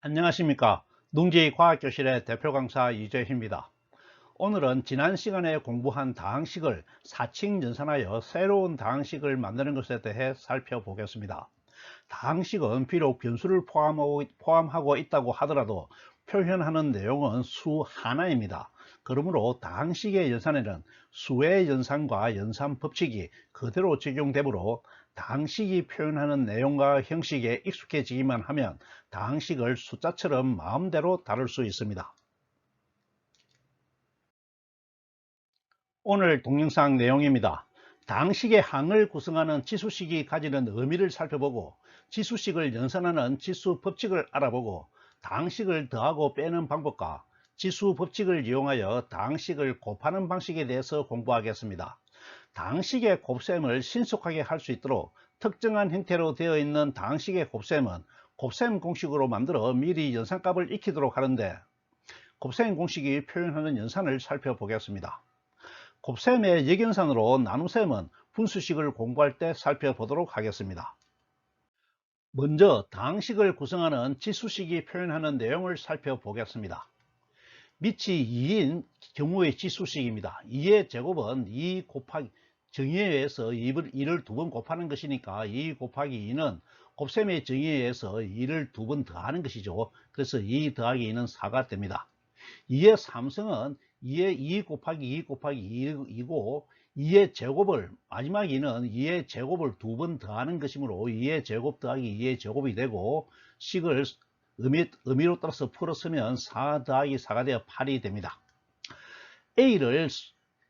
안녕하십니까. 농지 과학교실의 대표 강사 이재희입니다. 오늘은 지난 시간에 공부한 다항식을 사칙 연산하여 새로운 다항식을 만드는 것에 대해 살펴보겠습니다. 다항식은 비록 변수를 포함하고 있다고 하더라도 표현하는 내용은 수 하나입니다. 그러므로 다항식의 연산에는 수의 연산과 연산 법칙이 그대로 적용되므로 다항식이 표현하는 내용과 형식에 익숙해지기만 하면 다항식을 숫자처럼 마음대로 다룰 수 있습니다. 오늘 동영상 내용입니다. 다항식의 항을 구성하는 지수식이 가지는 의미를 살펴보고, 지수식을 연산하는 지수 법칙을 알아보고, 다항식을 더하고 빼는 방법과 지수 법칙을 이용하여 다항식을 곱하는 방식에 대해서 공부하겠습니다. 다항식의 곱셈을 신속하게 할 수 있도록 특정한 형태로 되어 있는 다항식의 곱셈은 곱셈 공식으로 만들어 미리 연산값을 익히도록 하는데, 곱셈 공식이 표현하는 연산을 살펴보겠습니다. 곱셈의 역연산으로 나눗셈은 분수식을 공부할 때 살펴보도록 하겠습니다. 먼저 다항식을 구성하는 지수식이 표현하는 내용을 살펴보겠습니다. 밑이 2인 경우의 지수식입니다. 2의 제곱은 2 곱하기 정의에 의해서 2를 두 번 곱하는 것이니까 2 곱하기 2는 곱셈의 정의에 의해서 2를 두 번 더하는 것이죠. 그래서 2 더하기 2는 4가 됩니다. 2의 삼성은 2 곱하기 2 곱하기 2고 2의 제곱을 마지막 2는 2의 제곱을 두 번 더하는 것이므로 2의 제곱 더하기 2의 제곱이 되고 식을 의미로 따라서 풀었으면 4 더하기 4가 되어 8이 됩니다. A를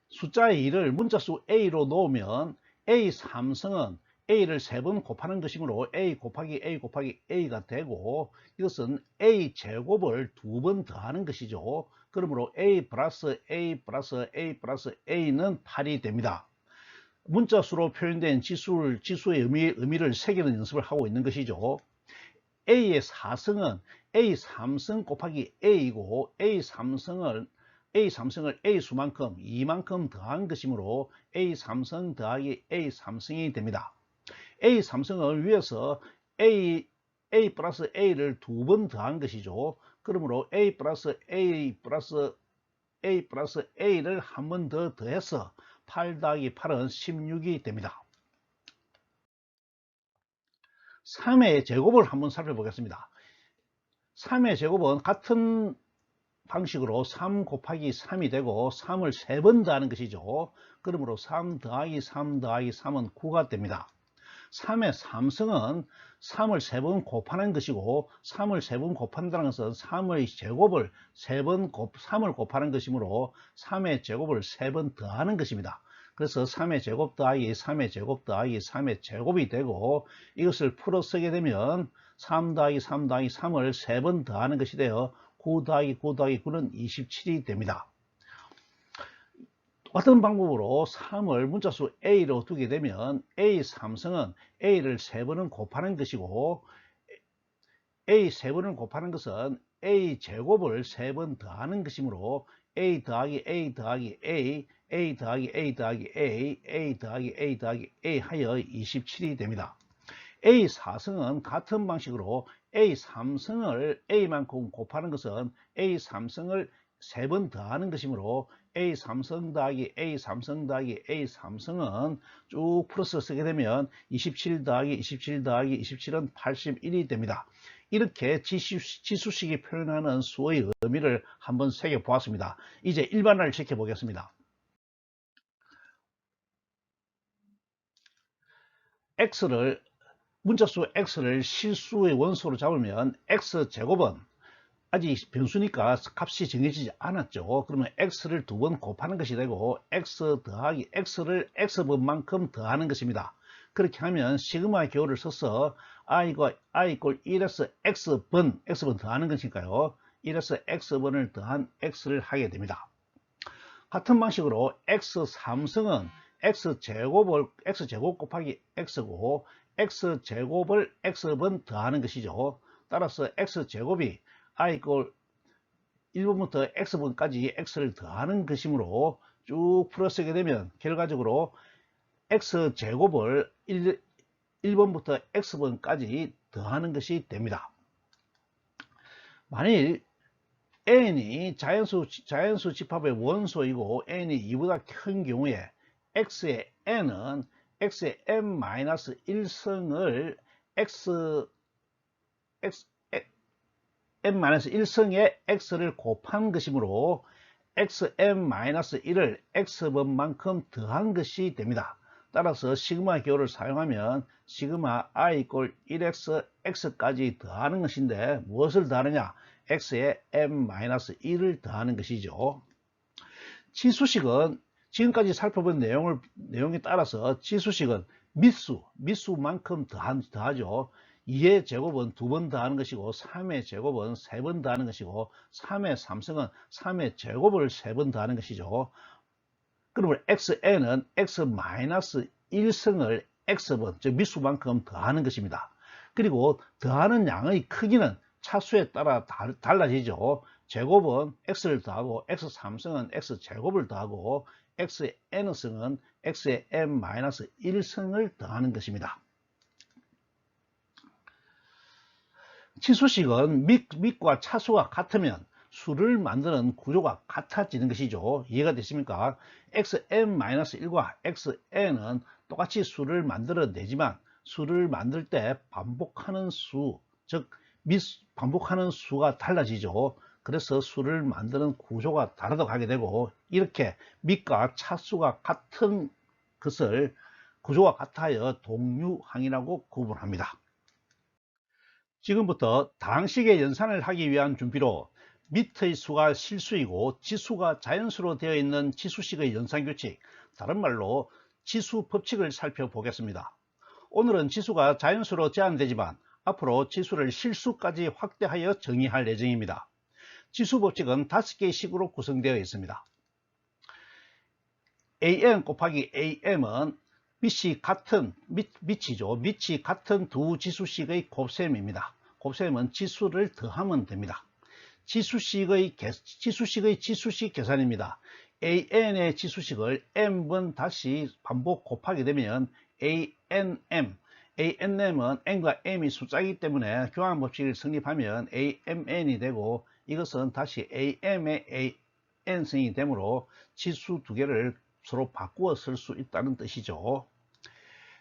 숫자 2를 문자수 A로 놓으면 A 삼성은 A를 3번 곱하는 것이므로 A 곱하기 A 곱하기 A가 되고, 이것은 A 제곱을 두 번 더하는 것이죠. 그러므로 A 플러스 A 플러스 A 플러스 A는 8이 됩니다. 문자수로 표현된 지수의 의미를 새기는 연습을 하고 있는 것이죠. A의 4승은 A 3승 곱하기 A이고 A 삼성을 A 수만큼 2만큼 더한 것이므로 A 삼성 더하기 A 삼성이 됩니다. A 삼성을 위해서 A 플러스 A를 두 번 더한 것이죠. 그러므로 A 플러스 A 플러스 A 플러스 A를 한 번 더 더해서 8 더하기 8은 16이 됩니다. 3의 제곱을 한번 살펴보겠습니다. 3의 제곱은 같은 방식으로 3 곱하기 3이 되고 3을 3번 더하는 것이죠. 그러므로 3 더하기 3 더하기 3은 9가 됩니다. 3의 삼성은 3을 3번 곱하는 것이고 3을 3번 곱한다는 것은 3의 제곱을 3을 곱하는 것이므로 3의 제곱을 3번 더하는 것입니다. 그래서 3의 제곱 더하기 3의 제곱 더하기 3의 제곱이 되고, 이것을 풀어 쓰게 되면 3 더하기 3 더하기 3을 3번 더하는 것이 되어 9 더하기 9 더하기 9는 27이 됩니다. 같은 방법으로 3을 문자수 A로 두게 되면 A 삼성은 A를 3번은 곱하는 것이고, A 3번을 곱하는 것은 A 제곱을 3번 더하는 것이므로 A 더하기 A 더하기 A, A 더하기 A 더하기 A, A 더하기 A 더하기 A 하여 27이 됩니다. A 4승은 같은 방식으로 A 삼성을 A만큼 곱하는 것은 A 삼성을 3번 더하는 것이므로 A 삼성 더하기 A 삼성 더하기 A 삼성은 쭉 풀어서 쓰게 되면 27 더하기 27 더하기 27은 81이 됩니다. 이렇게 지수식이 표현하는 수의 의미를 한번 새겨보았습니다. 이제 일반화를 지켜보겠습니다. 문자수 x를 실수의 원소로 잡으면 x제곱은 아직 변수니까 값이 정해지지 않았죠. 그러면 x를 두 번 곱하는 것이 되고 x 더하기 x를 x번만큼 더하는 것입니다. 그렇게 하면 시그마 기호를 써서 i 이꼴 1에서 x번 더하는 것이니까요. 1에서 x번을 더한 x를 하게 됩니다. 같은 방식으로 x 삼성은 x제곱 곱하기 x고 x제곱을 x번 더하는 것이죠. 따라서 x제곱이 i 이꼴 1번부터 x번까지 x를 더하는 것이므로 쭉 풀어쓰게 되면 결과적으로 x제곱을 1번부터 x번까지 더하는 것이 됩니다. 만일 n이 자연수 집합의 원소이고 n이 2보다 큰 경우에 x의 n은 x의 n-1승을 n-1승의 x를 곱한 것이므로 xn-1을 x번만큼 더한 것이 됩니다. 따라서 시그마 기호를 사용하면 시그마 i = 1x x까지 더하는 것인데 무엇을 더하느냐? x에 n-1을 더하는 것이죠. 치수식은 지금까지 살펴본 내용에 따라서 치수식은 미수만큼 더하죠. 2의 제곱은 2번 더하는 것이고 3의 제곱은 3번 더하는 것이고 3의 3승은 3의 제곱을 3번 더하는 것이죠. 그러면 xn은 x-1승을 x번, 즉 미수만큼 더하는 것입니다. 그리고 더하는 양의 크기는 차수에 따라 달라지죠. 제곱은 x를 더하고 x3승은 x제곱을 더하고 xn승은 x의 n-1승을 더하는 것입니다. 치수식은 밑과 차수가 같으면 수를 만드는 구조가 같아지는 것이죠. 이해가 됐습니까? xn-1과 xn은 똑같이 수를 만들어내지만 수를 만들 때 반복하는 수, 즉 반복하는 수가 달라지죠. 그래서 수를 만드는 구조가 다르다고 하게 되고, 이렇게 밑과 차수가 같은 것을 구조가 같아야 동류항이라고 구분합니다. 지금부터 다항식의 연산을 하기 위한 준비로 밑의 수가 실수이고 지수가 자연수로 되어 있는 치수식의 연산규칙, 다른 말로 지수 법칙을 살펴보겠습니다. 오늘은 지수가 자연수로 제한되지만 앞으로 지수를 실수까지 확대하여 정의할 예정입니다. 지수 법칙은 5개의 식으로 구성되어 있습니다. an 곱하기 am은 밑이 같은 두 지수식의 곱셈입니다. 곱셈은 지수를 더하면 됩니다. 지수식의 지수식 계산입니다. an의 지수식을 n번 다시 반복 곱하게 되면 annm은 n과 m이 숫자이기 때문에 교환법칙을 성립하면 ammn이 되고, 이것은 다시 am의 an승이 되므로 지수 두 개를 서로 바꾸어 쓸 수 있다는 뜻이죠.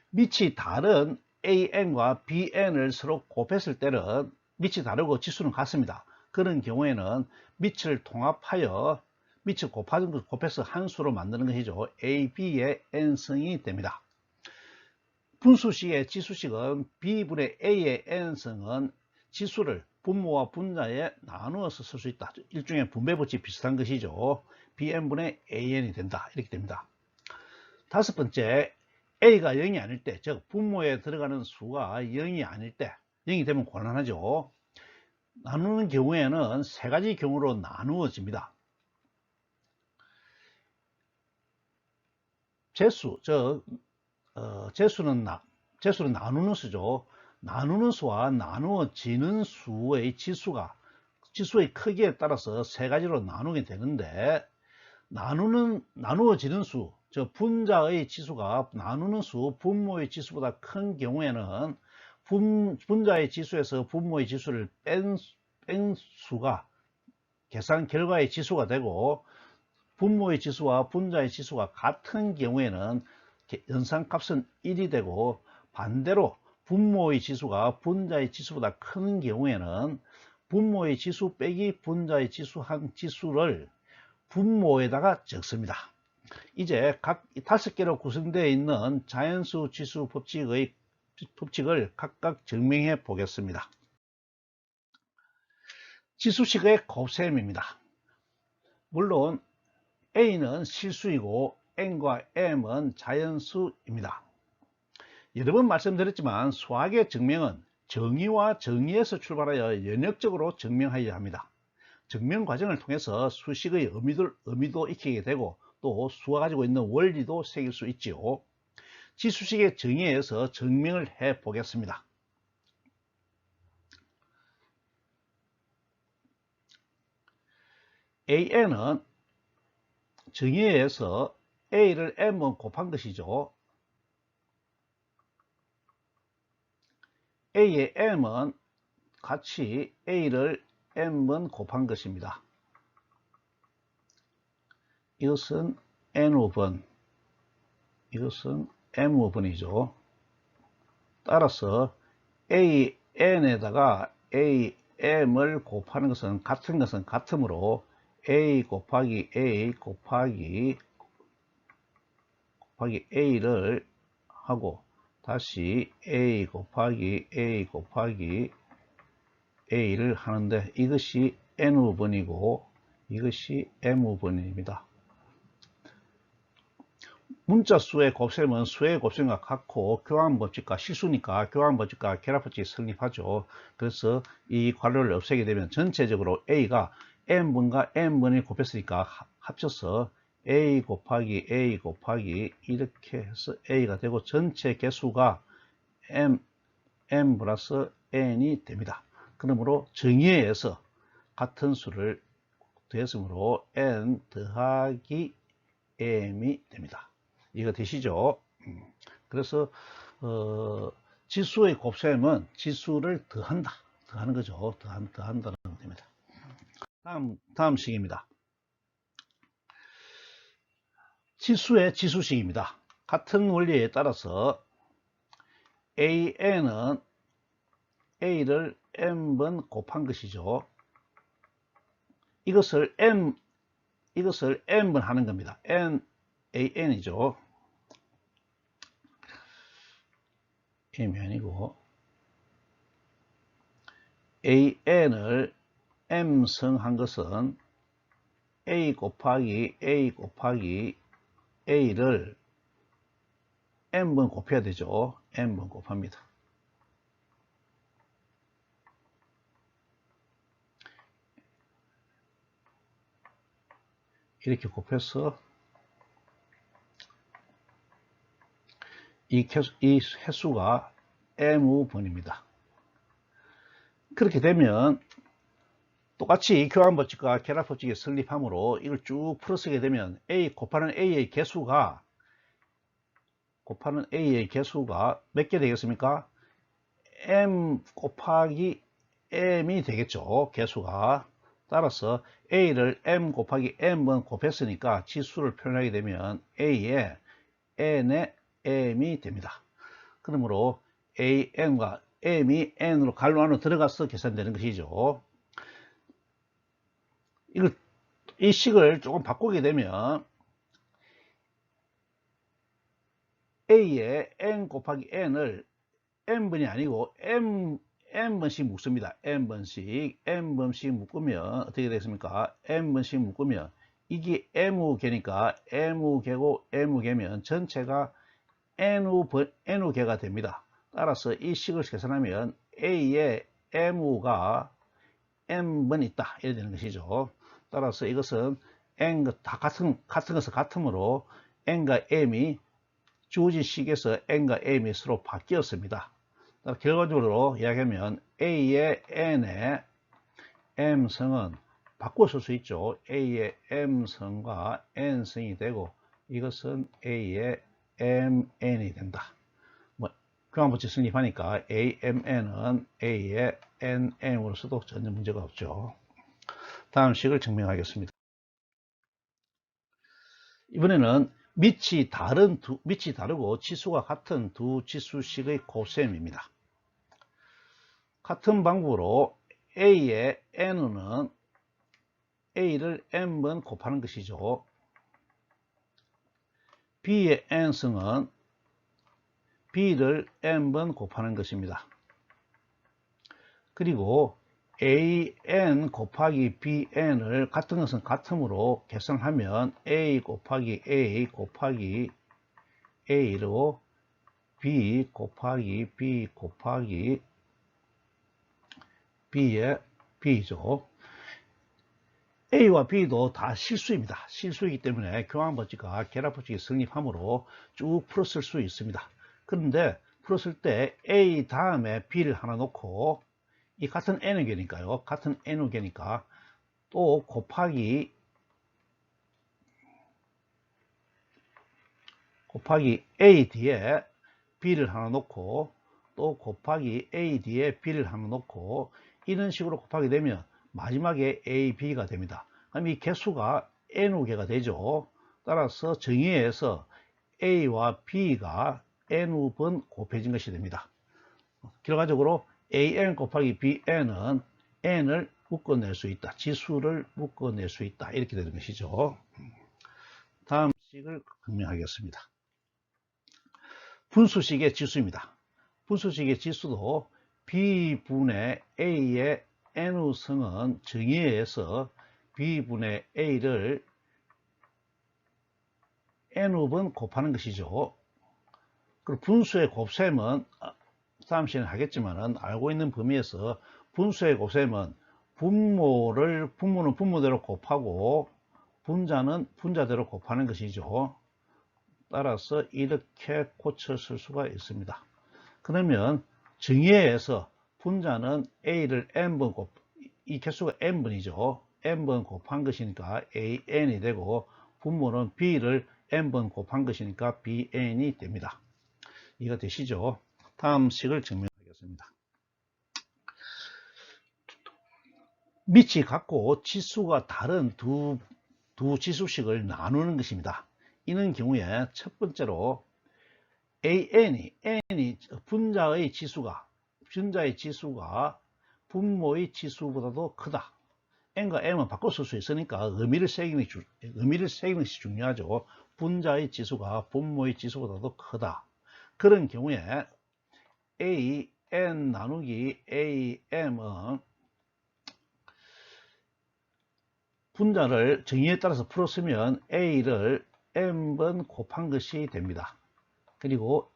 밑이 다른 an과 bn을 서로 곱했을 때는 밑이 다르고 지수는 같습니다. 그런 경우에는 밑을 통합하여 밑을 곱해서 한 수로 만드는 것이죠. ab의 n승이 됩니다. 분수식의 지수식은 b분의 a의 n승은 지수를 분모와 분자에 나누어서 쓸 수 있다. 일종의 분배법칙 비슷한 것이죠. bn분의 an이 된다. 이렇게 됩니다. 다섯 번째, a가 0이 아닐 때, 즉 분모에 들어가는 수가 0이 아닐 때, 0이 되면 곤란하죠. 나누는 경우에는 세 가지 경우로 나누어집니다. 제수, 제수는 나누는 수죠. 나누는 수와 나누어지는 수의 지수의 크기에 따라서 세 가지로 나누게 되는데, 나누어지는 수, 즉 분자의 지수가 나누는 수, 분모의 지수보다 큰 경우에는 분자의 지수에서 분모의 지수를 뺀 수가 계산 결과의 지수가 되고, 분모의 지수와 분자의 지수가 같은 경우에는 연산값은 1이 되고, 반대로 분모의 지수가 분자의 지수보다 큰 경우에는 분모의 지수 빼기 분자의 지수 한 지수를 분모에다가 적습니다. 이제 각 5개로 구성되어 있는 자연수 지수 법칙을 각각 증명해 보겠습니다. 지수식의 곱셈입니다. 물론 a는 실수이고 n과 m은 자연수입니다. 여러 번 말씀드렸지만 수학의 증명은 정의와 정의에서 출발하여 연역적으로 증명하여야 합니다. 증명 과정을 통해서 수식의 의미도 익히게 되고, 또 수가 가지고 있는 원리도 새길 수 있지요. 지수식의 정의에 의해서 증명을 해 보겠습니다. AN은 정의에서 A를 M번 곱한 것이죠. A의 M은 같이 A를 M번 곱한 것입니다. 이것은 N번, 이것은 M번이죠. 따라서 AN에다가 AM을 곱하는 것은 같은 것은 같으므로 A 곱하기 A 곱하기 A를 하고 다시 A 곱하기 A 곱하기 A를 하는데 이것이 N번이고 이것이 M번입니다. 문자 수의 곱셈은 수의 곱셈과 같고 교환법칙과 실수니까 교환법칙과 결합법칙이 성립하죠. 그래서 이 괄호를 없애게 되면 전체적으로 A가 N번과 N번이 곱했으니까 합쳐서 A 곱하기 A 곱하기 이렇게 해서 A가 되고 전체 개수가 M 플러스 N이 됩니다. 그러므로 정의에서 같은 수를 더했으므로 N 더하기 M이 됩니다. 이해가 되시죠? 그래서 지수의 곱셈은 지수를 더하는 거죠. 더한다는 겁니다. 다음 식입니다. 지수의 지수식입니다. 같은 원리에 따라서 AN은 A를 M번 곱한 것이죠. 이것을 M번 하는 겁니다. AN이죠. M이 아니고 AN을 M성 한 것은 A 곱하기 A 곱하기 A를 M번 곱해야 되죠. M번 곱합니다. 이렇게 곱해서 이 횟수가 M번입니다. 그렇게 되면 똑같이 교환법칙과 결합법칙이 성립하므로 이걸 쭉 풀어쓰게 되면 A 곱하는 A의 개수가 몇 개 되겠습니까? M 곱하기 M이 되겠죠. 개수가. 따라서 A를 M 곱하기 M번 곱했으니까 지수를 표현하게 되면 A에 N에 M이 됩니다. 그러므로 AN과 M이 N으로 갈로 안으로 들어가서 계산되는 것이죠. 이 식을 조금 바꾸게 되면 A에 N 곱하기 N을 N번이 아니고 N번씩 묶습니다. N번씩 묶으면 어떻게 되겠습니까? N번씩 묶으면 이게 M개니까 M개고 M개면 전체가 N개가 됩니다. 따라서 이 식을 계산하면 A에 M가 M번 있다 이렇게 되는 것이죠. 따라서 이것은 N과 다 같은 것은 같으므로 N과 M이 주어진 식에서 N과 M이 서로 바뀌었습니다. 결과적으로 이야기하면 A의 N의 M성은 바꿔 쓸 수 있죠. A의 M성과 N성이 되고 이것은 A의 MN이 된다. 교환법칙 성립하니까 AMN은 A의 NM으로서도 전혀 문제가 없죠. 다음 식을 증명하겠습니다. 이번에는 밑이 다르고 치수가 같은 두 지수식의 곱셈입니다. 같은 방법으로 A의 N은 A를 N번 곱하는 것이죠. B의 N승은 B를 N번 곱하는 것입니다. 그리고 AN 곱하기 BN을 같은 것은 같으므로 계산하면 A 곱하기 A 곱하기 A로 B 곱하기 B 곱하기 B의 B죠. A와 B도 다 실수입니다. 실수이기 때문에 교환법칙과 결합법칙이 성립하므로 쭉 풀었을 수 있습니다. 그런데 풀었을 때 A 다음에 B를 하나 놓고 이 같은 N개니까요. 같은 N개니까 또 곱하기 곱하기 A 뒤에 B를 하나 놓고 또 곱하기 A 뒤에 B를 하나 놓고 이런 식으로 곱하게 되면 마지막에 A, B가 됩니다. 그럼 이 개수가 N우개가 되죠. 따라서 정의에서 A와 B가 N번 곱해진 것이 됩니다. 결과적으로 AN 곱하기 BN은 N을 묶어낼 수 있다. 지수를 묶어낼 수 있다. 이렇게 되는 것이죠. 다음 식을 증명하겠습니다. 분수식의 지수입니다. 분수식의 지수도 B분의 A의 N우승은 정의에서 B분의 A를 N번 곱하는 것이죠. 그리고 분수의 곱셈은 다음 시간에 하겠지만 알고 있는 범위에서 분수의 곱셈은 분모는 분모대로 곱하고 분자는 분자대로 곱하는 것이죠. 따라서 이렇게 고쳐 쓸 수가 있습니다. 그러면 정의에서 분자는 A를 N번 이 개수가 N번이죠. N번 곱한 것이니까 AN이 되고 분모는 B를 N번 곱한 것이니까 BN이 됩니다. 이해가 되시죠? 다음 식을 증명하겠습니다. 밑이 같고 지수가 다른 두 지수식을 나누는 것입니다. 이런 경우에 첫 번째로 N이 분자의 지수가 분모의 지수보다도 크다. N과 M은 바꿔 쓸 수 있으니까 의미를 새기는 것이 중요하죠. 분자의 지수가 분모의 지수보다도 크다. 그런 경우에 N 나누기 AM은 분자를 정의에 따라서 풀었으면 A를 M번 곱한 것이 됩니다. 그리고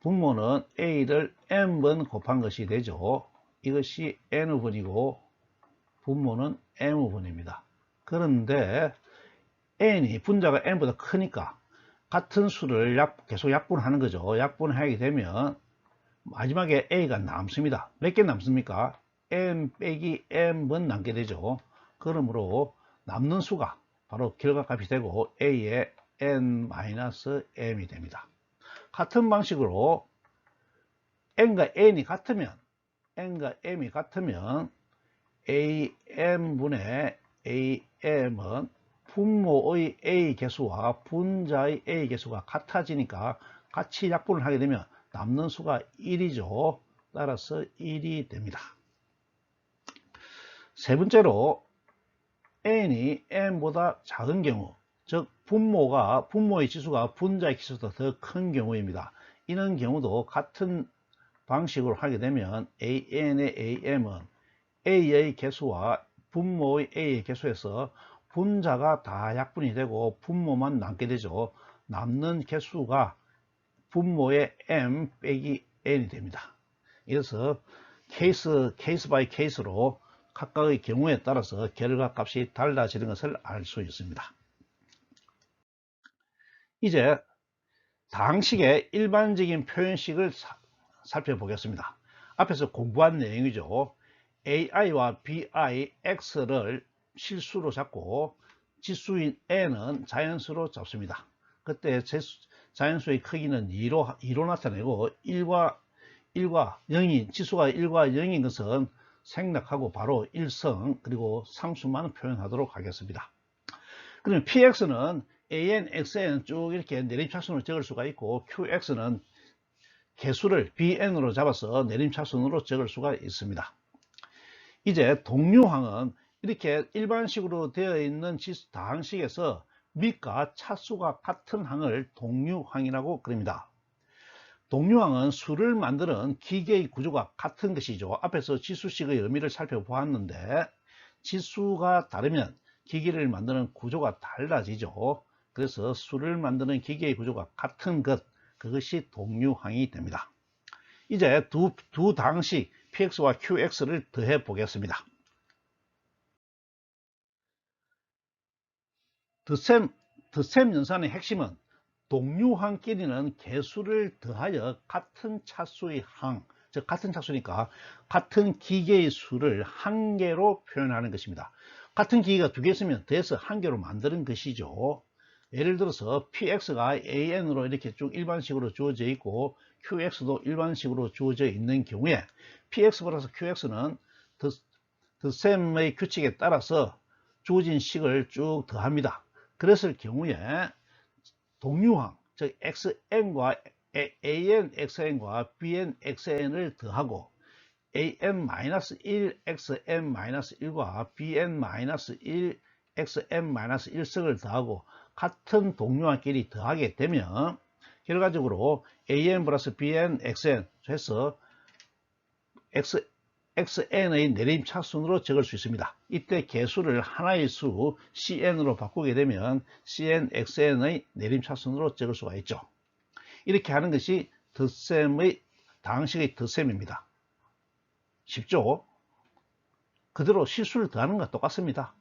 분모는 A를 M번 곱한 것이 되죠. 이것이 N번이고 분모는 M번입니다. 그런데 N이 분자가 N보다 크니까 같은 수를 계속 약분하는 거죠. 약분하게 되면 마지막에 A가 남습니다. 몇 개 남습니까? M 빼기 M번 남게 되죠. 그러므로 남는 수가 바로 결과값이 되고 A의 N-M이 됩니다. 같은 방식으로 N과 M이 같으면 AM분의 AM은 분모의 A 개수와 분자의 A 개수가 같아지니까 같이 약분을 하게 되면 남는 수가 1이죠. 따라서 1이 됩니다. 세 번째로 N이 M보다 작은 경우, 즉 분모의 지수가 분자의 지수보다 더 큰 경우입니다. 이런 경우도 같은 방식으로 하게 되면 AN의 AM은 A의 개수와 분모의 A의 개수에서 분자가 다 약분이 되고 분모만 남게 되죠. 남는 개수가 분모의 M 빼기 N이 됩니다. 이래서 케이스 바이 케이스로 각각의 경우에 따라서 결과값이 달라지는 것을 알 수 있습니다. 이제 다항식의 일반적인 표현식을 살펴보겠습니다. 앞에서 공부한 내용이죠. AI와 BI, X를 실수로 잡고 지수인 N은 자연수로 잡습니다. 그때 자연수의 크기는 2로 나타내고 1과 0인, 지수가 1과 0인 것은 생략하고 바로 1성 그리고 상수만 표현하도록 하겠습니다. 그러면 PX는 AN, XN 쭉 이렇게 내림차순으로 적을 수가 있고 QX는 개수를 BN으로 잡아서 내림차순으로 적을 수가 있습니다. 이제 동류항은 이렇게 일반식으로 되어 있는 다항식에서 밑과 차수가 같은 항을 동류항이라고 그럽니다. 동류항은 수를 만드는 기계의 구조가 같은 것이죠. 앞에서 지수식의 의미를 살펴보았는데 지수가 다르면 기계를 만드는 구조가 달라지죠. 그래서 수를 만드는 기계의 구조가 같은 것, 그것이 동류항이 됩니다. 이제 두 다항식 PX와 QX를 더해 보겠습니다. 덧셈 연산의 핵심은 동류항끼리는 개수를 더하여 같은 차수의 항, 즉 같은 차수니까 같은 기계의 수를 한 개로 표현하는 것입니다. 같은 기계가 두 개 있으면 더해서 한 개로 만드는 것이죠. 예를 들어서 px가 an으로 이렇게 쭉 일반식으로 주어져 있고 qx도 일반식으로 주어져 있는 경우에 px 플러스 qx는 덧셈의 규칙에 따라서 주어진 식을 쭉 더합니다. 그랬을 경우에 동류항, 즉 xn과 anxn과 bnxn을 더하고 an-1 xn-1과 bn-1 xn-1승을 더하고 같은 동류항끼리 더하게 되면 결과적으로 an 플러스 bn xn 해서 xn의 내림차순으로 적을 수 있습니다. 이때 개수를 하나의 수 cn으로 바꾸게 되면 cn xn의 내림차순으로 적을 수가 있죠. 이렇게 하는 것이 덧셈의 다항식의 덧셈입니다. 쉽죠? 그대로 실수를 더하는 것과 똑같습니다.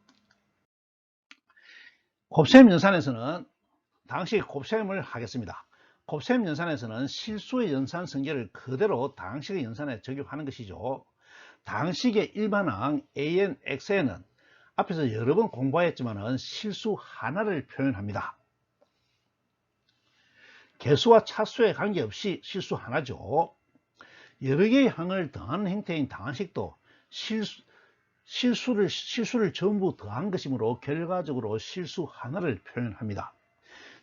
곱셈 연산에서는 다항식의 곱셈을 하겠습니다. 곱셈 연산에서는 실수의 연산 성질을 그대로 다항식의 연산에 적용하는 것이죠. 다항식의 일반항 an, xn은 앞에서 여러 번 공부하였지만 실수 하나를 표현합니다. 개수와 차수에 관계없이 실수 하나죠. 여러 개의 항을 더하는 형태인 다항식도 실수를 전부 더한 것이므로 결과적으로 실수 하나를 표현합니다.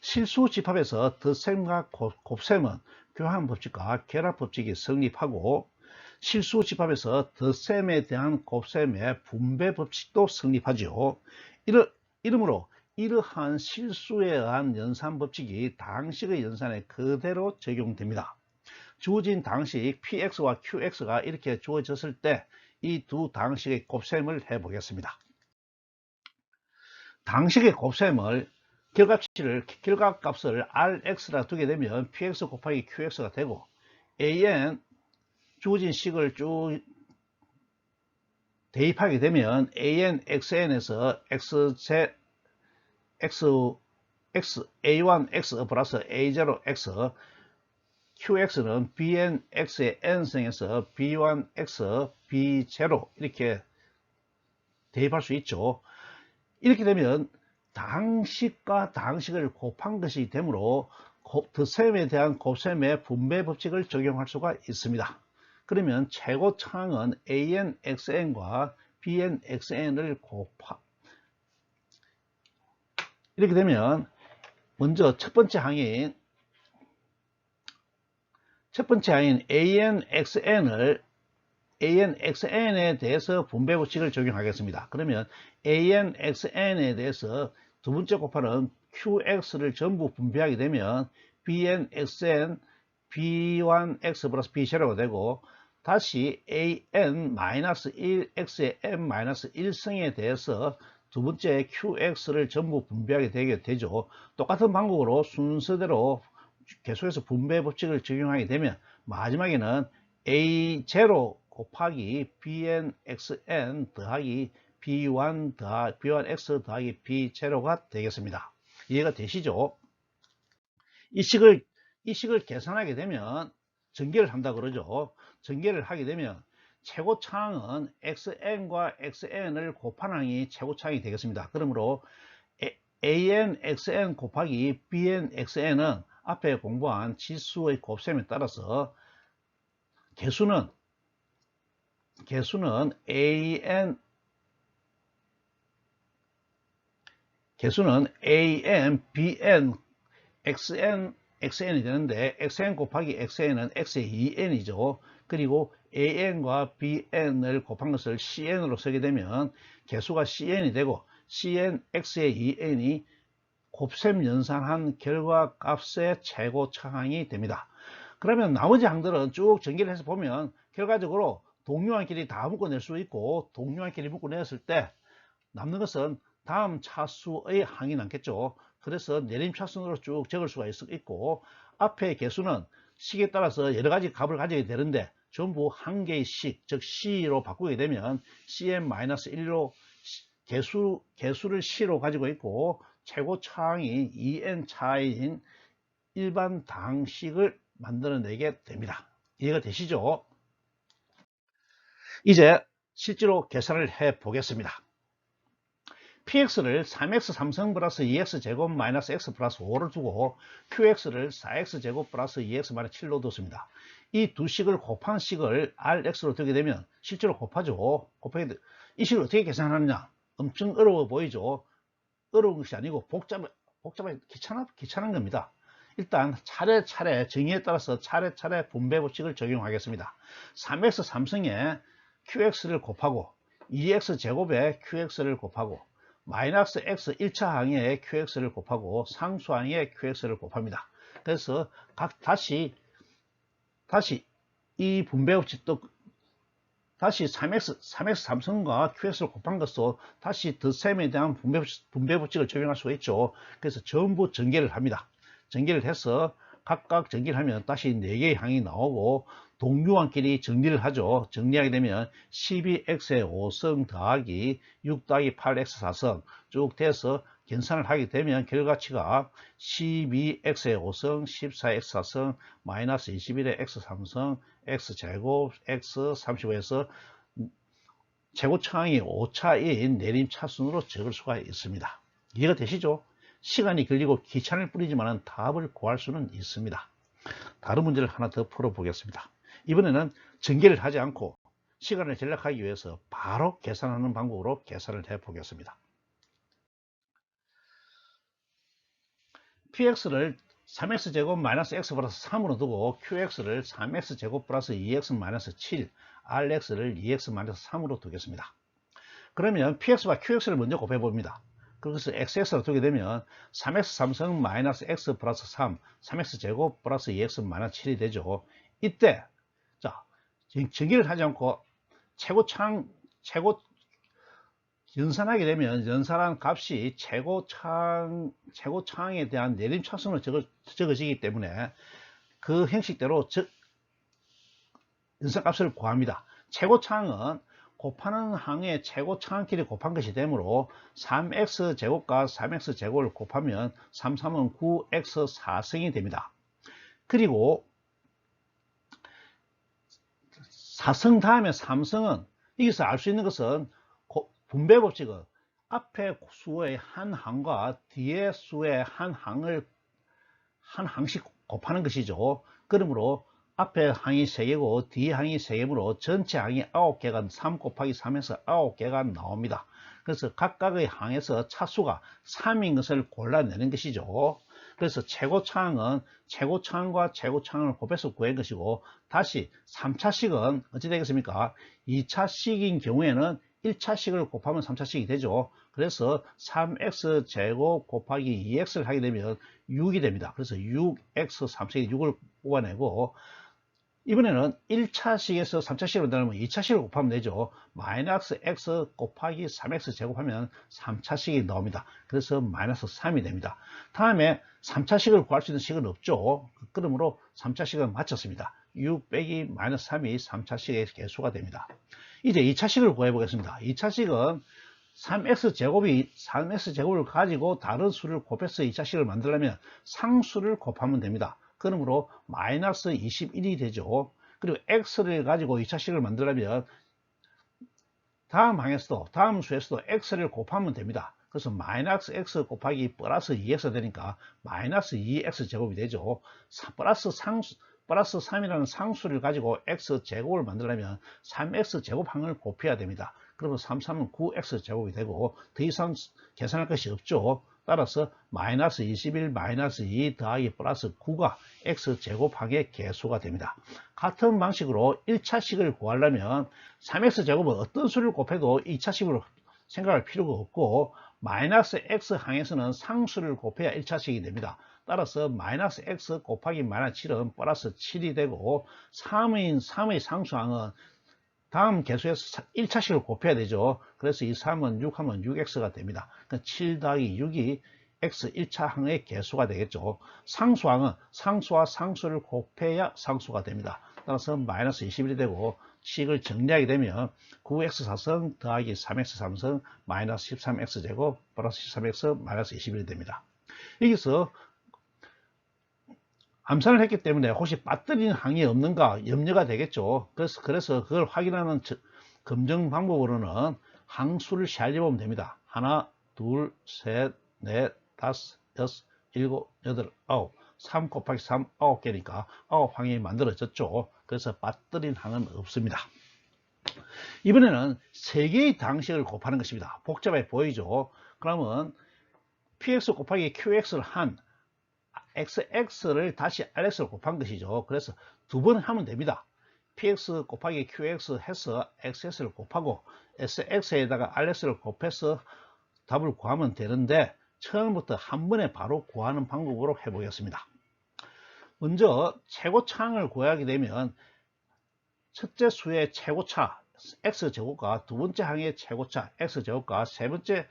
실수 집합에서 덧셈과 곱셈은 교환법칙과 결합법칙이 성립하고 실수 집합에서 덧셈에 대한 곱셈의 분배법칙도 성립하죠. 이러므로 이러한 실수에 의한 연산법칙이 다항식의 연산에 그대로 적용됩니다. 주어진 다항식 px와 qx가 이렇게 주어졌을 때 이 두 다항식의 곱셈을 해 보겠습니다. 다항식의 곱셈을 결과값을 rx라 두게 되면 px 곱하기 qx가 되고 an 주어진 식을 쭉 대입하게 되면 an xn에서 a1x 플러스 a0x qx는 bnx의 n승에서 b1x b0 이렇게 대입할 수 있죠. 이렇게 되면 다항식과 다항식을 곱한 것이 되므로 덧셈에 대한 곱셈의 분배 법칙을 적용할 수가 있습니다. 그러면 최고차항은 anxn과 bnxn을 이렇게 되면 먼저 첫 번째 항인 anxn에 대해서 분배 법칙을 적용하겠습니다. 그러면 anxn에 대해서 두 번째 곱하는 qx를 전부 분배하게 되면 bnxn b1x 플러스 b0가 되고 다시 an-1x의 n-1승에 대해서 두 번째 qx를 전부 분배하게 되게 되죠. 똑같은 방법으로 순서대로 계속해서 분배 법칙을 적용하게 되면 마지막에는 a0 곱하기 bnxn 더하기 b1x 더하기 b0가 되겠습니다. 이해가 되시죠? 이 식을 계산하게 되면 전개를 한다 그러죠. 전개를 하게 되면 최고차항은 xn과 xn을 곱한 항이 최고차항이 되겠습니다. 그러므로 an xn 곱하기 bnxn은 앞에 공부한 지수의 곱셈에 따라서 개수는 an, bn, xn이 되는데 xn 곱하기 xn은 x의 2n이죠. 그리고 an과 bn을 곱한 것을 cn으로 쓰게 되면 개수가 cn이 되고 cn, x의 2n이 곱셈 연산한 결과값의 최고차항이 됩니다. 그러면 나머지 항들은 쭉 전개를 해서 보면 결과적으로 동류항끼리 다 묶어낼 수 있고 동류항끼리 묶어냈을 때 남는 것은 다음 차수의 항이 남겠죠. 그래서 내림차순으로 쭉 적을 수가 있고 앞의 개수는 식에 따라서 여러 가지 값을 가지게 되는데 전부 한 개의 식, 즉 C로 바꾸게 되면 cn-1로 개수를 C로 가지고 있고 최고차항이 2n 차인 일반 다항식을 만들어내게 됩니다. 이해가 되시죠? 이제 실제로 계산을 해 보겠습니다. px를 3x 삼성 플러스 2x 제곱 마이너스 x 플러스 5를 두고 qx를 4x 제곱 플러스 2x 마이너스 7로 뒀습니다. 이 두 식을 곱한 식을 rx로 두게 되면 실제로 곱하죠. 곱하게 이 식을 어떻게 계산하느냐? 엄청 어려워 보이죠. 어려운 것이 아니고 복잡하게 귀찮은 겁니다. 일단 차례차례 정의에 따라서 차례차례 분배 법칙을 적용하겠습니다. 3x 삼성에 qx를 곱하고 2x 제곱에 qx를 곱하고 마이너스 x 1차 항에 qx를 곱하고 상수 항에 qx를 곱합니다. 그래서 다시 이 분배 법칙도 다시 3x 삼성과 qx를 곱한 것도 다시 덧셈에 대한 분배 법칙을 적용할 수가 있죠. 그래서 전부 전개를 합니다. 전개를 해서 각각 전개를 하면 다시 4개의 항이 나오고 동류항끼리 정리를 하죠. 정리하게 되면 12x의 5성 더하기 6 더하기 8x 4성 쭉 돼서 계산을 하게 되면 결과치가 12x의 5성, 14x 4성, 마이너스 21의 x 3성, x제곱, x 35에서 최고차항이 5차인 내림차순으로 적을 수가 있습니다. 이해가 되시죠? 시간이 걸리고 귀찮을 뿐이지만 답을 구할 수는 있습니다. 다른 문제를 하나 더 풀어보겠습니다. 이번에는 전개를 하지 않고 시간을 절약하기 위해서 바로 계산하는 방법으로 계산을 해보겠습니다. px를 3x제곱 마이너스 x 플러스 3으로 두고 qx를 3x제곱 플러스 2x 마이너스 7, rx를 2x 마이너스 3으로 두겠습니다. 그러면 px와 qx를 먼저 곱해봅니다. 그래서 xx로 두게 되면 3x 삼성 마이너스 x 플러스 3, 3x제곱 플러스 2x 마이너스 7이 되죠. 이때 자 전개를 하지 않고 연산하게 되면 연산한 값이 최고차항에 대한 내림차순으로 적어지기 때문에 그 형식대로 연산값을 구합니다. 최고차항은 곱하는 항의 최고차항끼리 곱한 것이 되므로 3x제곱과 3x제곱을 곱하면 3, 3은 9x 4승이 됩니다. 그리고 4성 다음에 3성은 여기서 알 수 있는 것은 분배 법칙은 앞에 수의 한 항과 뒤에 수의 한 항씩 곱하는 것이죠. 그러므로 앞에 항이 3개고 뒤에 항이 3개므로 전체 항이 9개가 3 곱하기 3에서 9개가 나옵니다. 그래서 각각의 항에서 차수가 3인 것을 골라내는 것이죠. 그래서 최고차항은 최고차항과 최고차항을 곱해서 구한 것이고, 다시 3차식은 어찌 되겠습니까? 2차식인 경우에는 1차식을 곱하면 3차식이 되죠. 그래서 3x제곱 곱하기 2x를 하게 되면 6이 됩니다. 그래서 6x 3乘이 6을 뽑아내고, 이번에는 1차식에서 3차식으로 만들면 2차식을 곱하면 되죠. 마이너스 x 곱하기 3x 제곱하면 3차식이 나옵니다. 그래서 마이너스 3이 됩니다. 다음에 3차식을 구할 수 있는 식은 없죠. 그러므로 3차식은 마쳤습니다. 6 빼기 마이너스 3이 3차식의 개수가 됩니다. 이제 2차식을 구해 보겠습니다. 2차식은 3x제곱을 가지고 다른 수를 곱해서 2차식을 만들려면 상수를 곱하면 됩니다. 그러므로 마이너스 21이 되죠. 그리고 x를 가지고 2차식을 만들려면 다음 수에서도 x를 곱하면 됩니다. 그래서 마이너스 x 곱하기 플러스 2x 되니까 마이너스 2x 제곱이 되죠. 플러스 3이라는 상수를 가지고 x 제곱을 만들려면 3x 제곱항을 곱해야 됩니다. 그러면 3, 3은 9x 제곱이 되고 더 이상 계산할 것이 없죠. 따라서 마이너스 21 마이너스 2 더하기 플러스 9가 x 제곱항의 개수가 됩니다. 같은 방식으로 1차식을 구하려면 3x 제곱은 어떤 수를 곱해도 2차식으로 생각할 필요가 없고, 마이너스 x 항에서는 상수를 곱해야 1차식이 됩니다. 따라서 마이너스 x 곱하기 마이너스 7은 플러스 7이 되고, 3의 상수항은 다음 개수에서 1차식을 곱해야 되죠. 그래서 이 3은 6 하면 6x가 됩니다. 그러니까 7 더하기 6이 x 1차 항의 개수가 되겠죠. 상수항은 상수와 상수를 곱해야 상수가 됩니다. 따라서 마이너스 21이 되고, 식을 정리하게 되면 9x 4성 더하기 3x 3성 마이너스 13x 제곱 플러스 13x 마이너스 21이 됩니다. 여기서 암산을 했기 때문에 혹시 빠뜨린 항이 없는가 염려가 되겠죠. 그래서 그걸 확인하는 검증 방법으로는 항수를 살려보면 됩니다. 하나, 둘, 셋, 넷, 다섯, 여섯, 일곱, 여덟, 아홉. 3 곱하기 3, 9개니까 9항이 만들어졌죠. 그래서 빠뜨린 항은 없습니다. 이번에는 3개의 당식을 곱하는 것입니다. 복잡해 보이죠? 그러면 px 곱하기 qx를 한 xx를 다시 rx를 곱한 것이죠. 그래서 2번 하면 됩니다. px 곱하기 qx 해서 xx를 곱하고 sx에다가 rx를 곱해서 답을 구하면 되는데, 처음부터 한 번에 바로 구하는 방법으로 해보겠습니다. 먼저 최고차항을 구하게 되면 첫째 수의 최고차 x제곱과 두 번째 항의 최고차 x제곱과 세 번째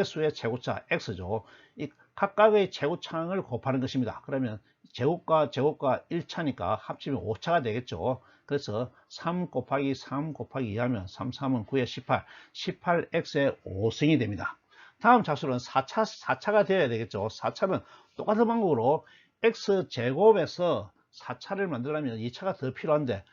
수의 최고차 x죠. 이 각각의 최고차항을 곱하는 것입니다. 그러면 제곱과 제곱과 1차니까 합치면 5차가 되겠죠. 그래서 3 곱하기 3 곱하기 2 하면 3, 3은 9에 18, 18x의 5승이 됩니다. 다음 차수는 4차가 되어야 되겠죠. 4차는 똑같은 방법으로 x제곱에서 4차를 만들려면 2차가 더 필요한데,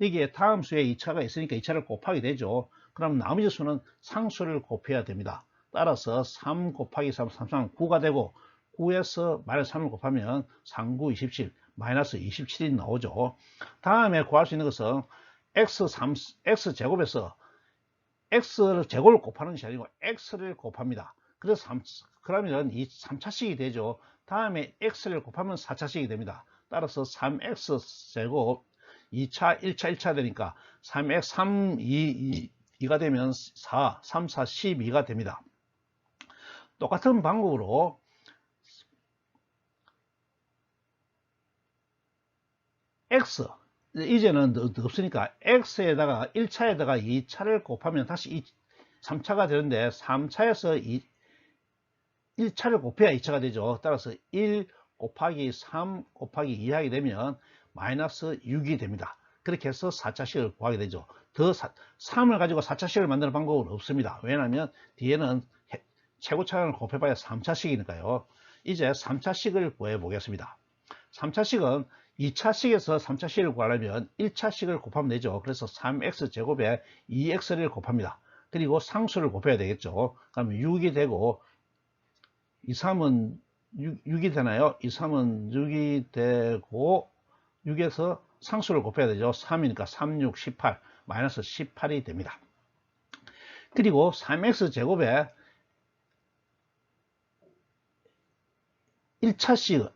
여기에 다음 수에 2차가 있으니까 2차를 곱하게 되죠. 그럼 나머지 수는 상수를 곱해야 됩니다. 따라서 3 곱하기 3, 3, 3, 9가 되고, 9에서 마이너스 3을 곱하면 3, 9, 27, 마이너스 27이 나오죠. 다음에 구할 수 있는 것은 x제곱에서 x제곱을 곱하는 것이 아니고 x를 곱합니다. 그래서 그러면 이 3차식이 되죠. 다음에 x를 곱하면 4차식이 됩니다. 따라서 3x제곱 2차, 1차, 1차 되니까 3x, 3, 2가 되면 4, 3, 4, 12가 됩니다. 똑같은 방법으로 x, 이제는 없으니까 x에다가 1차에다가 2차를 곱하면 다시 3차가 되는데, 3차에서 1차를 곱해야 2차가 되죠. 따라서 1 곱하기 3 곱하기 2 하게 되면 마이너스 6이 됩니다. 그렇게 해서 4차식을 구하게 되죠. 3을 가지고 4차식을 만드는 방법은 없습니다. 왜냐하면 뒤에는 최고차항을 곱해봐야 3차식이니까요. 이제 3차식을 구해 보겠습니다. 3차식은 2차식에서 3차식을 구하려면 1차식을 곱하면 되죠. 그래서 3x제곱에 2x를 곱합니다. 그리고 상수를 곱해야 되겠죠. 그러면 6이 되고, 2, 3은 6이 되나요? 2, 3은 6이 되고, 6에서 상수를 곱해야 되죠. 3이니까 3, 6, 18, 마이너스 18이 됩니다. 그리고 3x제곱에 1차식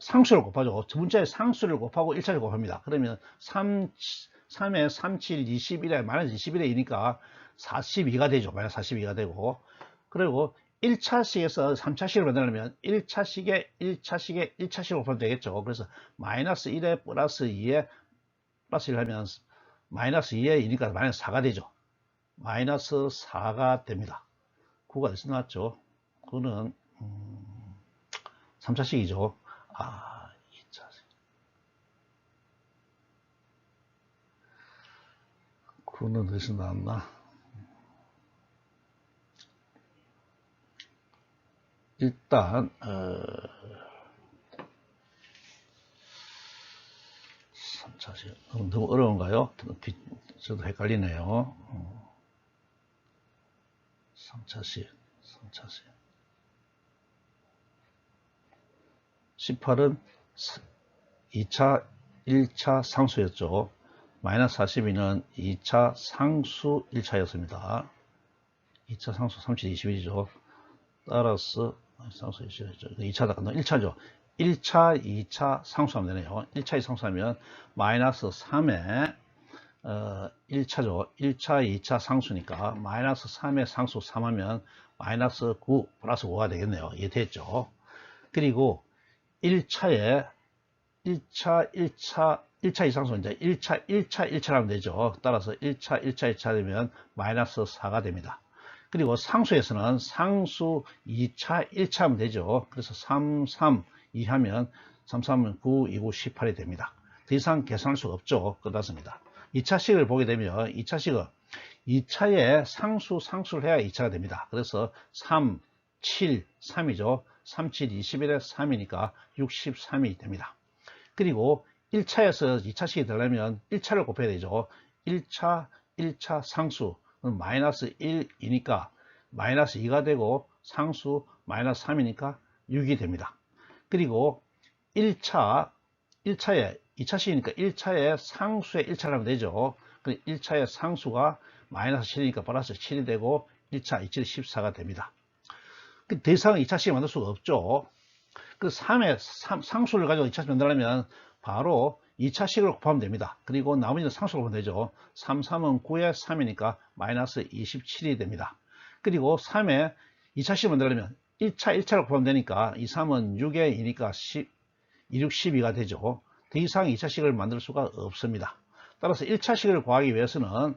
상수를 곱하죠. 두 번째 상수를 곱하고 1차를 곱합니다. 그러면 3에 3, 7, 21에 마이너스 21에 2니까 42가 되죠. 마이너스 42가 되고, 그리고 1차식에서 3차식을 만들려면 1차식을 곱하면 되겠죠. 그래서 마이너스 1에 플러스 2에 플러스 1 하면 마이너스 2에 2니까 마이너스 4가 되죠. 마이너스 4가 됩니다. 9가 어디서 나왔죠? 그거는 3차식이죠. 2차식. 9는 어디서 나왔나? 일단 3차식 너무 어려운가요? 저도 헷갈리네요. 3차식 18은 2차 1차 상수였죠. 마이너스 42는 2차 상수 1차였습니다. 2차 상수 37, 21이죠. 따라서 상수 2차다. 1차죠. 1차, 2차 상수하면 되네요. 1차, 2차 상수하면 마이너스 3에 1차죠. 1차, 2차 상수니까 마이너스 3의 상수 3하면 마이너스 9 플러스 5가 되겠네요. 이해됐죠? 그리고 1차, 2상수 이제 1차 하면 되죠. 따라서 1차 되면 마이너스 4가 됩니다. 그리고 상수에서는 상수 2차, 1차 하면 되죠. 그래서 3, 3, 2 하면 3, 3은 9, 2, 9, 18이 됩니다. 더 이상 계산할 수가 없죠. 끝났습니다. 2차식을 보게 되면 2차식은 2차에 상수를 해야 2차가 됩니다. 그래서 3, 7, 3이죠. 3, 7, 21에 3이니까 63이 됩니다. 그리고 1차에서 2차식이 되려면 1차를 곱해야 되죠. 1차 상수 그럼 마이너스 1이니까 마이너스 2가 되고 상수 마이너스 3이니까 6이 됩니다. 그리고 2차에 2차식이니까 1차에 상수의 1차를 하면 되죠. 1차의 상수가 마이너스 7이니까 플러스 7이 되고 1차 2, 7, 14가 됩니다. 더 이상 2차식 만들 수가 없죠. 그 3의 상수를 가지고 2차식 만들려면 바로 2차식을 곱하면 됩니다. 그리고 나머지는 상수를 곱하면 되죠. 3, 3은 9에 3이니까 마이너스 27이 됩니다. 그리고 3에 2차식 만들려면 1차 1차를 곱하면 되니까 2, 3은 6에 2니까 2, 6, 12가 되죠. 더 이상 2차식을 만들 수가 없습니다. 따라서 1차식을 구하기 위해서는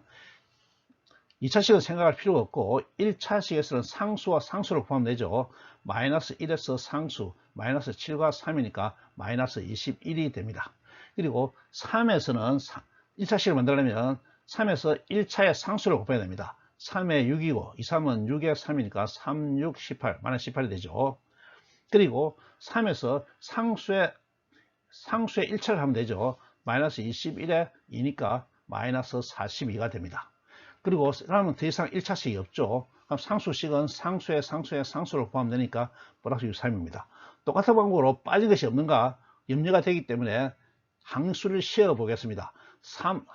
2차식은 생각할 필요가 없고 1차식에서는 상수와 상수를 곱하면 되죠. 마이너스 1에서 상수 마이너스 7과 3이니까 마이너스 21이 됩니다. 그리고 3에서는 1차식을 만들려면 3에서 1차의 상수를 곱해야 됩니다. 3에 6이고 2, 3은 6에 3이니까 3, 6, 18 마이너스 18이 되죠. 그리고 3에서 상수의 1차를 하면 되죠. 마이너스 21에 2니까 마이너스 42가 됩니다. 그리고 그러면 더 이상 1차식이 없죠. 그럼 상수식은 상수의 상수를 곱하면 되니까 플러스 63입니다. 똑같은 방법으로 빠진 것이 없는가 염려가 되기 때문에 항수를 씌워 보겠습니다. 3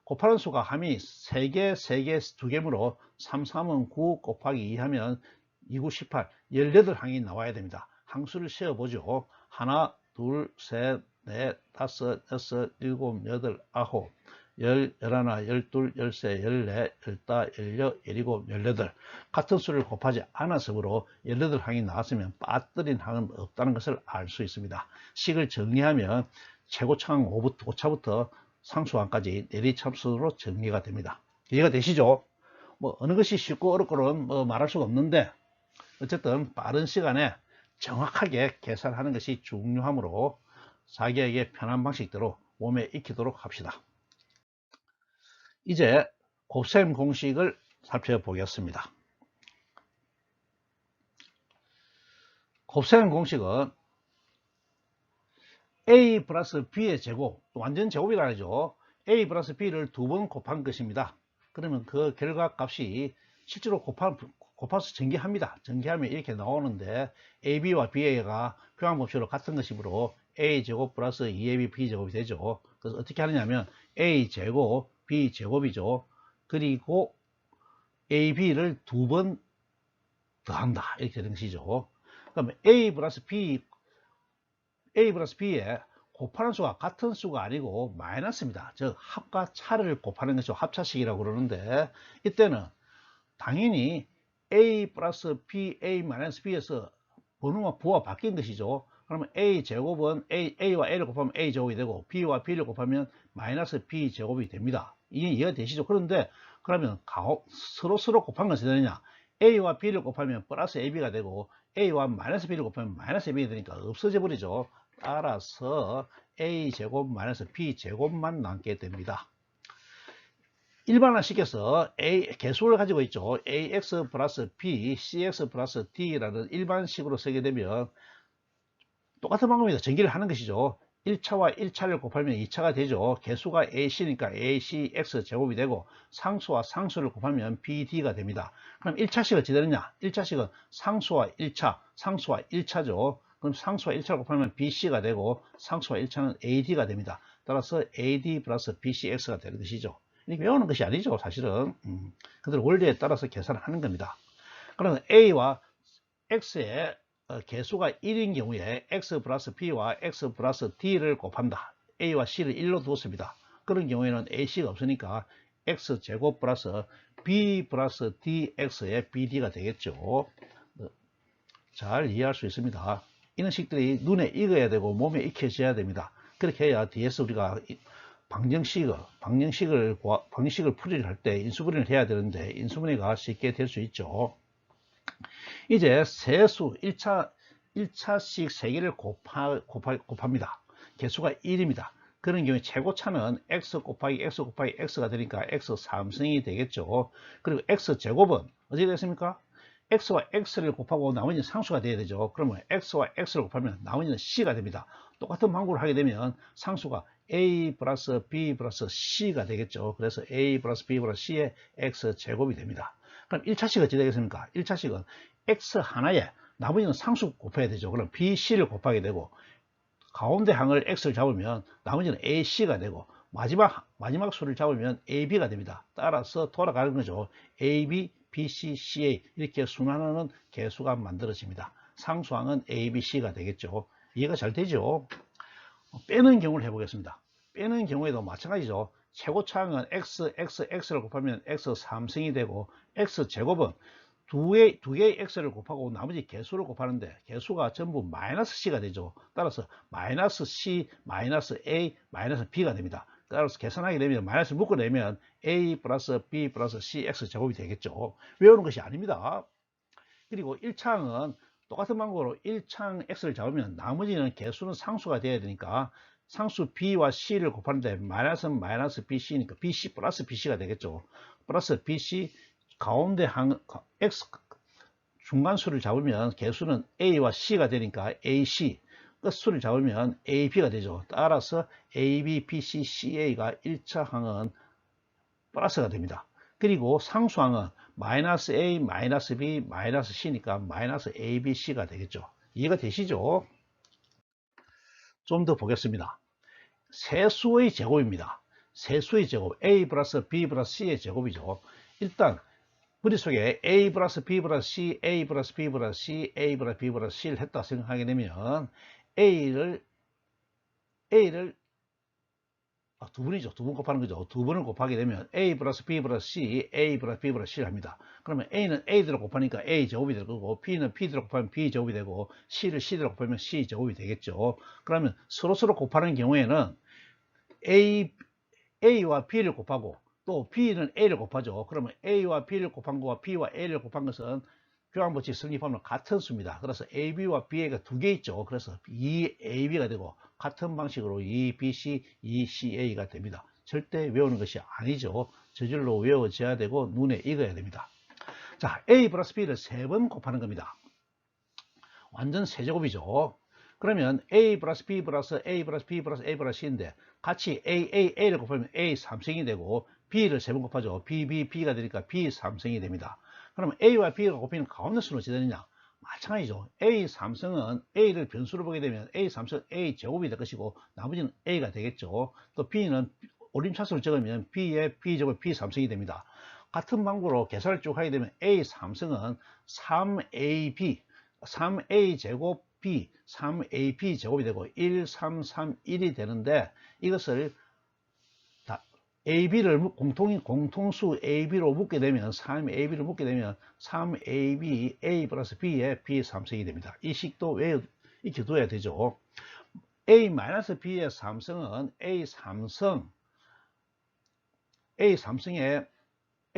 곱하는 수가 함이 3개, 3개, 2개므로 3, 3은 9 곱하기 2 하면 2, 9, 18, 18항이 나와야 됩니다. 항수를 씌워 보죠. 하나, 둘, 셋, 넷, 다섯, 여섯, 일곱, 여덟, 아홉, 열하나, 열둘, 열세, 열네, 열다, 열여, 열일곱, 열여덟. 같은 수를 곱하지 않았으므로 18항이 나왔으면 빠뜨린 항은 없다는 것을 알 수 있습니다. 식을 정리하면 최고차항 5차부터 상수항까지 내리참수로 정리가 됩니다. 이해가 되시죠? 뭐 어느 것이 쉽고 어렵고는 뭐 말할 수가 없는데 어쨌든 빠른 시간에 정확하게 계산하는 것이 중요하므로 자기에게 편한 방식대로 몸에 익히도록 합시다. 이제 곱셈 공식을 살펴보겠습니다. 곱셈 공식은 a 플러스 b의 제곱, 완전 제곱이라 하죠. a 플러스 b를 2번 곱한 것입니다. 그러면 그 결과값이 실제로 곱해서 전개합니다. 전개하면 이렇게 나오는데 ab와 ba가 교환법칙으로 같은 것이므로 a제곱 플러스 2ab b제곱이 되죠. 그래서 어떻게 하느냐면 a제곱 b제곱이죠. 그리고 ab를 2번 더한다 이렇게 되는 것이죠. 그러면 a 플러스 b에 곱하는 수가 같은 수가 아니고 마이너스입니다. 즉 합과 차를 곱하는 것이 합차식이라고 그러는데 이때는 당연히 a 플러스 b, a 마이너스 b에서 번호가 부호가 바뀐 것이죠. 그러면 a 제곱은 a와 a를 곱하면 a 제곱이 되고 b와 b를 곱하면 마이너스 b 제곱이 됩니다. 이게 이해가 되시죠? 그런데 그러면 서로 곱한 것이 되느냐? a와 b를 곱하면 플러스 ab가 되고 a와 마이너스 b를 곱하면 마이너스 ab가 되니까 없어져 버리죠. 따라서 a 제곱 마이너스 b 제곱만 남게 됩니다. 일반화식에서 개수를 가지고 있죠. ax 플러스 b, cx 플러스 d라는 일반식으로 쓰게 되면 똑같은 방법입니다. 전기를 하는 것이죠. 1차와 1차를 곱하면 2차가 되죠. 개수가 ac니까 acx 제곱이 되고 상수와 상수를 곱하면 bd가 됩니다. 그럼 1차식은 어찌 되느냐? 1차식은 상수와 1차, 상수와 1차죠. 그럼 상수와 1차를 곱하면 bc가 되고 상수와 1차는 ad가 됩니다. 따라서 ad 플러스 bcx가 되는 것이죠. 이렇게 외우는 것이 아니죠, 사실은. 그들 원리에 따라서 계산을 하는 겁니다. 그러면 a와 x의 개수가 1인 경우에 x 플러스 b와 x 플러스 d를 곱한다. a와 c를 1로 두었습니다. 그런 경우에는 ac가 없으니까 x제곱 플러스 b 플러스 dx의 bd가 되겠죠. 잘 이해할 수 있습니다. 이런 식들이 눈에 익어야 되고 몸에 익혀져야 됩니다. 그렇게 해야 뒤에서 우리가 방정식을 풀이를 할 때 인수분해를 해야 되는데 인수분해가 쉽게 될 수 있죠. 이제 세수 1차식 3개를 곱합니다. 개수가 1입니다. 그런 경우에 최고차는 x 곱하기 x가 되니까 x 3승이 되겠죠. 그리고 x제곱은 어떻게 됐습니까? x와 x를 곱하고 나머지는 상수가 돼야 되죠. 그러면 x와 x를 곱하면 나머지는 c가 됩니다. 똑같은 방법을 하게 되면 상수가 a 플러스 b 플러스 c가 되겠죠. 그래서 a 플러스 b 플러스 c의 x제곱이 됩니다. 그럼 1차식은 어떻게 되겠습니까? 1차식은 x 하나에 나머지는 상수 곱해야 되죠. 그럼 b, c를 곱하게 되고 가운데 항을 x를 잡으면 나머지는 a, c가 되고 마지막 수를 잡으면 a, b가 됩니다. 따라서 돌아가는 거죠. a, b, b, c, c, a 이렇게 순환하는 개수가 만들어집니다. 상수항은 a, b, c가 되겠죠. 이해가 잘 되죠? 빼는 경우를 해보겠습니다. 빼는 경우에도 마찬가지죠. 최고차항은 x를 곱하면 x 3승이 되고 x제곱은 두 개의 x를 곱하고 나머지 개수를 곱하는데 개수가 전부 마이너스 c가 되죠. 따라서 마이너스 c, 마이너스 a, 마이너스 b가 됩니다. 따라서 계산하게 되면 마이너스 묶어내면 a 플러스 b 플러스 c x제곱이 되겠죠. 외우는 것이 아닙니다. 그리고 1차항은 똑같은 방법으로 1차항 x를 잡으면 나머지는 개수는 상수가 돼야 되니까 상수 b와 c를 곱하는데 마이너스는 마이너스 bc니까 bc 플러스 bc가 되겠죠. 플러스 bc 가운데 항 x 중간수를 잡으면 개수는 a와 c가 되니까 ac 끝수를 잡으면 ab가 되죠. 따라서 ab, bc, ca가 1차 항은 플러스가 됩니다. 그리고 상수항은 마이너스 a, 마이너스 b, 마이너스 c니까 마이너스 abc가 되겠죠. 이해가 되시죠? 좀 더 보겠습니다. 세수의 제곱입니다. 세수의 제곱 a 플러스 b 플러스 c의 제곱이죠. 일단 머릿속에 a 플러스 b 플러스 c, a 플러스 b 플러스 c, a 플러스 b 플러스 c를 했다 생각하게 되면 a를 두 번이죠. 두 번 곱하는 거죠. 두 번을 곱하게 되면 a 플러스 b 플러스 c, a 플러스 b 플러스 c를 합니다. 그러면 a는 a대로 곱하니까 a 제곱이 될 거고 b는 b대로 곱하면 b 제곱이 되고 c를 c대로 곱하면 c 제곱이 되겠죠. 그러면 서로 곱하는 경우에는 a와 b를 곱하고 또 b는 a를 곱하죠. 그러면 a와 b를 곱한 거와 b와 a를 곱한 것은 교환법칙 성립하면 같은 수입니다. 그래서 ab와 ba가 두 개 있죠. 그래서 2ab가 되고 같은 방식으로 2bc, 2ca가 됩니다. 절대 외우는 것이 아니죠. 저절로 외워져야 되고 눈에 익어야 됩니다. 자, a 플러스 b를 세 번 곱하는 겁니다. 완전 세제곱이죠. 그러면 a 플러스 b 플러스 a 플러스 b 플러스 a 플러스 c인데 같이 a를 곱하면 a 3승이 되고 b를 세 번 곱하죠. b가 되니까 b 3승이 됩니다. 그러면 a와 b가 곱히는 가운데 수는 어찌 되느냐? 마찬가지죠. a 3승은 a를 변수로 보게 되면 a 3승 a 제곱이 될 것이고 나머지는 a가 되겠죠. 또 b는 오림차수를 적으면 b의 b 제곱 b 3승이 됩니다. 같은 방법으로 계산을 쭉 하게 되면 a 3승은 3a 제곱 b, 3ab 제곱이 되고 1, 3, 3, 1이 되는데 이것을 ab를 공통수 ab로 묶게 되면 3ab를 묶게 되면 3ab a 플러스 b의 b 3승이 됩니다. 이 식도 이렇게 둬야 되죠. a-b의 3승은 a3승에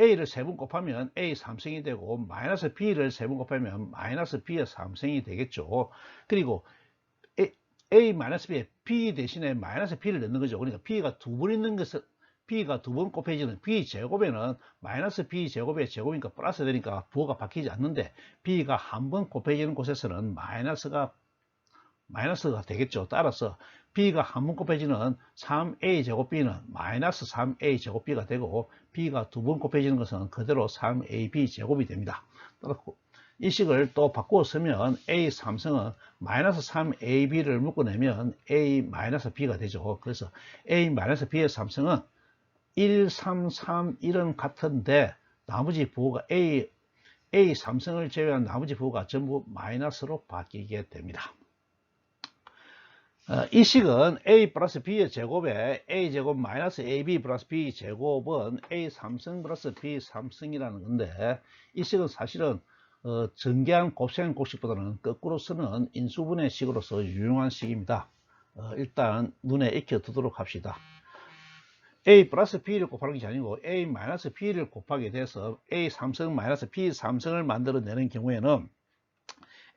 a를 세 번 곱하면 a 3승이 되고 마이너스 b를 세 번 곱하면 마이너스 b의 3승이 되겠죠. 그리고 a-b에 b 대신에 마이너스 b를 넣는 거죠. 그러니까 b가 두 번 있는 것은 b가 두 번 곱해지는 b 제곱에는 마이너스 b 제곱의 제곱이니까 플러스 되니까 부호가 바뀌지 않는데 b가 한 번 곱해지는 곳에서는 마이너스가 되겠죠. 따라서 b가 한 번 곱해지는 3a 제곱 b는 마이너스 3a 제곱 b가 되고 b가 두 번 곱해지는 것은 그대로 3ab 제곱이 됩니다. 이 식을 또 바꾸어 쓰면 a 3승은 마이너스 3ab를 묶어내면 a 마이너스 b가 되죠. 그래서 a 마이너스 b의 3승은 1, 3, 3, 1은 같은데 나머지 부호가 a 3승을 제외한 나머지 부호가 전부 마이너스로 바뀌게 됩니다. 이 식은 a 플러스 b의 제곱에 a 제곱 마이너스 ab 플러스 b 제곱은 a 3승 플러스 b 3승이라는 건데 이 식은 사실은 전개한 곱셈 공식보다는 거꾸로 쓰는 인수분해 식으로서 유용한 식입니다. 일단 눈에 익혀두도록 합시다. a 플러스 b를 곱하는 것이 아니고 a 마이너스 b를 곱하게 돼서 a 3승 마이너스 b 3승을 만들어내는 경우에는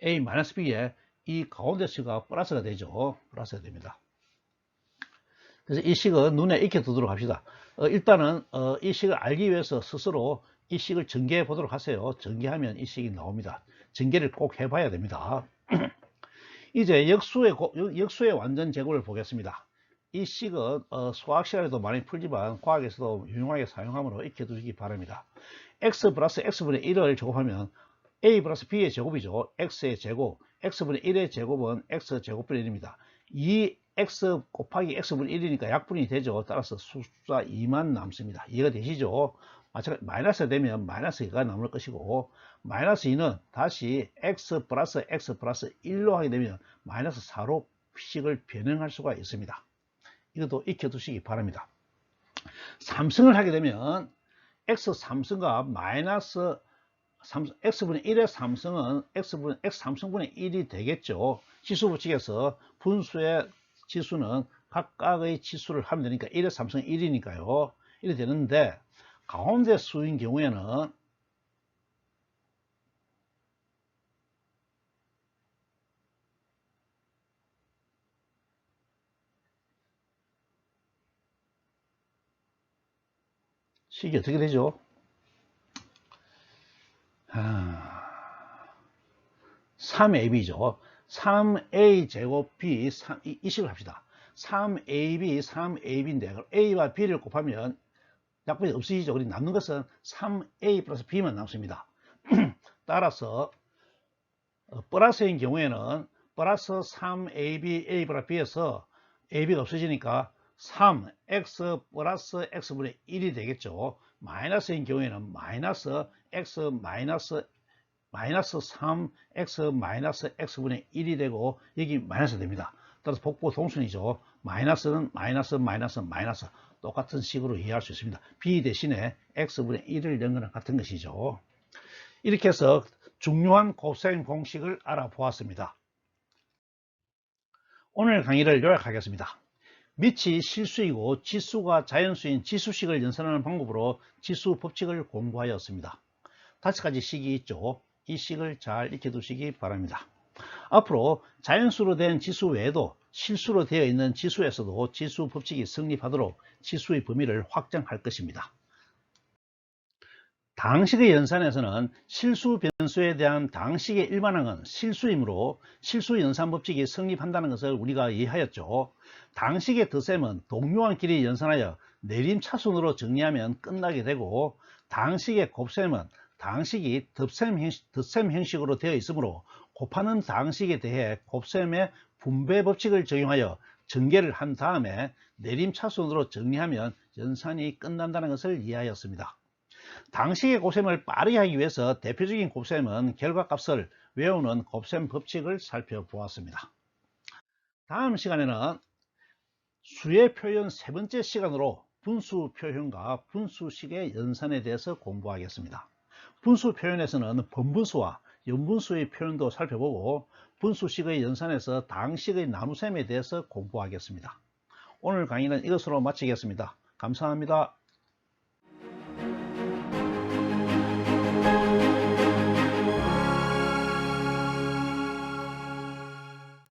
a 마이너스 b에 이 가운데 수가 플러스가 되죠. 플러스가 됩니다. 그래서 이 식은 눈에 익혀두도록 합시다. 일단은 이 식을 알기 위해서 스스로 이 식을 전개해 보도록 하세요. 전개하면 이 식이 나옵니다. 전개를 꼭 해봐야 됩니다. 이제 역수의 완전 제곱을 보겠습니다. 이 식은 수학 시간에도 많이 풀지만 과학에서도 유용하게 사용하므로 익혀두시기 바랍니다. x 플러스 x분의 1을 제곱하면 a 플러스 b의 제곱이죠. x의 제곱, x분의 1의 제곱은 x제곱분의 1입니다. 2x 곱하기 x분의 1이니까 약분이 되죠. 따라서 숫자 2만 남습니다. 이해가 되시죠? 마찬가지 마이너스가 되면 마이너스 2가 남을 것이고, 마이너스 2는 다시 x 플러스 1로 하게 되면 마이너스 4로 식을 변형할 수가 있습니다. 이것도 익혀두시기 바랍니다. 삼승을 하게 되면 x 3승과 마이너스 x분의 1의 3승은 x 3승분의 1이 되겠죠. 지수 법칙에서 분수의 지수는 각각의 지수를 하면 되니까 1의 3승 1이니까요. 이렇게 되는데, 가운데 수인 경우에는 식이 어떻게 되죠? 3ab죠. 3a 제곱 b 이 식을 합시다. 3ab인데 a와 b를 곱하면 약분이 없어지죠. 그리고 남는 것은 3a 플러스 b만 남습니다. 따라서 플러스인 경우에는 플러스 3ab a 플러스 b에서 ab가 없어지니까 3x 플러스 x분의 1이 되겠죠. 마이너스인 경우에는 마이너스 x 마이너스 3x 마이너스 x분의 1이 되고, 여기 마이너스 됩니다. 따라서 복부 동순이죠. 마이너스는 마이너스 똑같은 식으로 이해할 수 있습니다. b 대신에 x분의 1을 넣은 거랑 같은 것이죠. 이렇게 해서 중요한 곱셈 공식을 알아보았습니다. 오늘 강의를 요약하겠습니다. 밑이 실수이고 지수가 자연수인 지수식을 연산하는 방법으로 지수 법칙을 공부하였습니다. 5가지 식이 있죠. 이 식을 잘 익혀두시기 바랍니다. 앞으로 자연수로 된 지수 외에도 실수로 되어 있는 지수에서도 지수 법칙이 성립하도록 지수의 범위를 확장할 것입니다. 당식의 연산에서는 실수 변수에 대한 당식의 일반항은 실수이므로 실수 연산 법칙이 성립한다는 것을 우리가 이해하였죠. 당식의 덧셈은 동요한 길이 연산하여 내림차순으로 정리하면 끝나게 되고, 당식의 곱셈은 당식이 덧셈 형식으로 되어 있으므로 곱하는 당식에 대해 곱셈의 분배 법칙을 적용하여 전개를 한 다음에 내림차순으로 정리하면 연산이 끝난다는 것을 이해하였습니다. 당식의 곱셈을 빠르게 하기 위해서 대표적인 곱셈은 결과값을 외우는 곱셈 법칙을 살펴보았습니다. 다음 시간에는 수의 표현 3번째 시간으로 분수 표현과 분수식의 연산에 대해서 공부하겠습니다. 분수 표현에서는 번분수와 연분수의 표현도 살펴보고, 분수식의 연산에서 당식의 나눗셈에 대해서 공부하겠습니다. 오늘 강의는 이것으로 마치겠습니다. 감사합니다.